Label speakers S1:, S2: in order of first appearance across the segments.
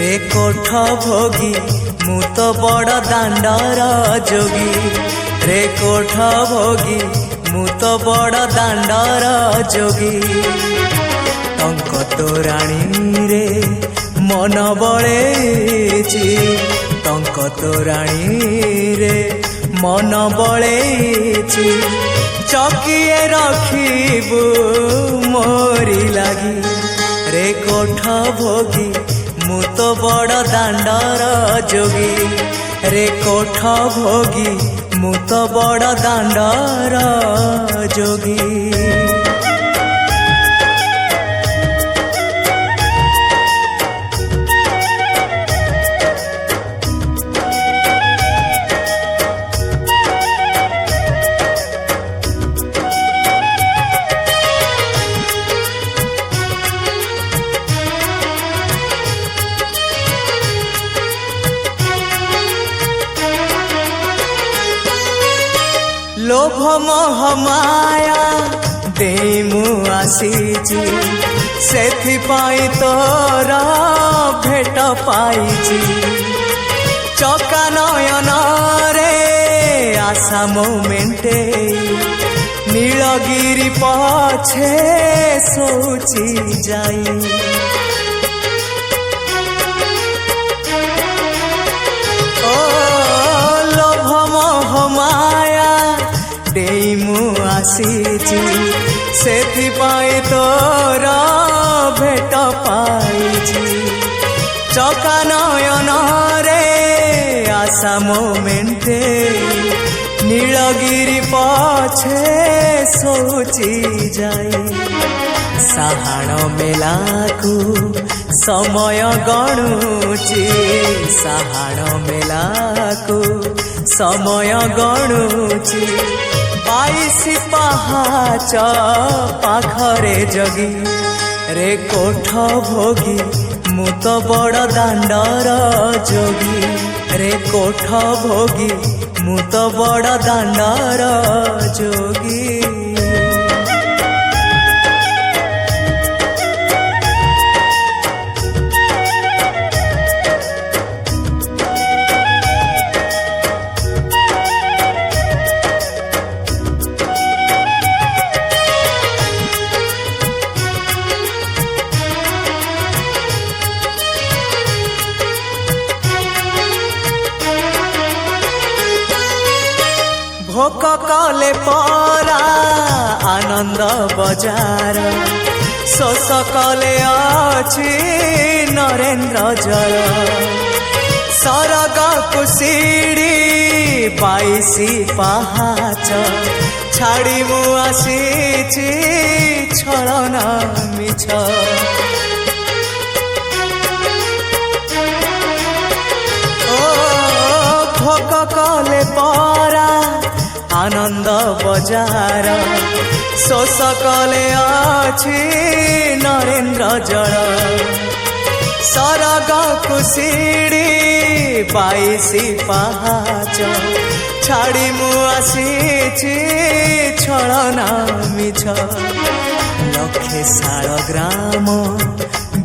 S1: रे कोठ भोगी मु तो बड़ दांडर जोगी रे कोठ भोगी मु तो बड़ दांडर जोगी टंक तोराणी रे मन बळेची टंक तोराणी रे मन बळेची चकिए रखिबू मोरी लागी रे कोठ भोगी मु तो बड़ दांडर जोगी रे कोठ भोगी मु तो बड़ दांडर जोगी। लोभ मोह माया दे मु आसीची सेथिपाई तोर भेट पाइची चका नयन रे आशा मोमेंटे नीलगिरी पछे सोची जाई लोभ मोह माया मु आसीची सेथिपाई तोर भेट पाइची चका नयन रे आशा मोमेंटे नीलगिरी पछे सोची जाए साहाण मेलाकू समय गणुची साहाण मेलाकू समय गणुची बाईसी पहाच पाखरे जगी रे कोठ भोगी मु तो बड़ दांडर जोगी रे कोठ भोगी मु तो बड़ दांडर जोगी। भोक कले परा आनंद बजार शोष कले अछि नरेन्द्र जर सरग कुसीड़ी बाईसी पहाच छाड़ी मु आसीची छलना मिछ भोक कले परा आनंद बजार शोष कले अछि नरेन्द्र जल सरग कुसीड़ी बाईसी पहाच छाड़ी मु आसीची छलना मिछ लक्षे शाल ग्राम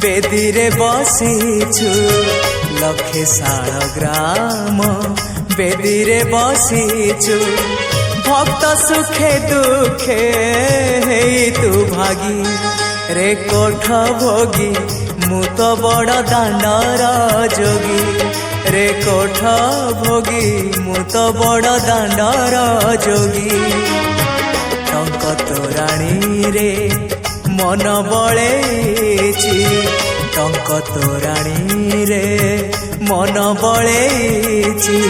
S1: बेदी रे बसीछु लक्षे शाल ग्राम बेदी रे बसीछु भक्त सुखे दुखे हेई तू भागी रे कोठ भोगी मु तो बड़ दांडर जोगी रे कोठ भोगी मु तो बड़ दांडर जोगी टंक तोराणी रे मन बळेची टंक तोराणी रे मन बळेची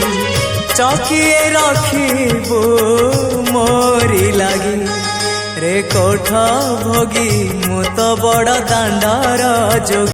S1: चकिए रखिबू मोरी लागी रे कोठ भोगी मु तो बड़ दांडर जोगी।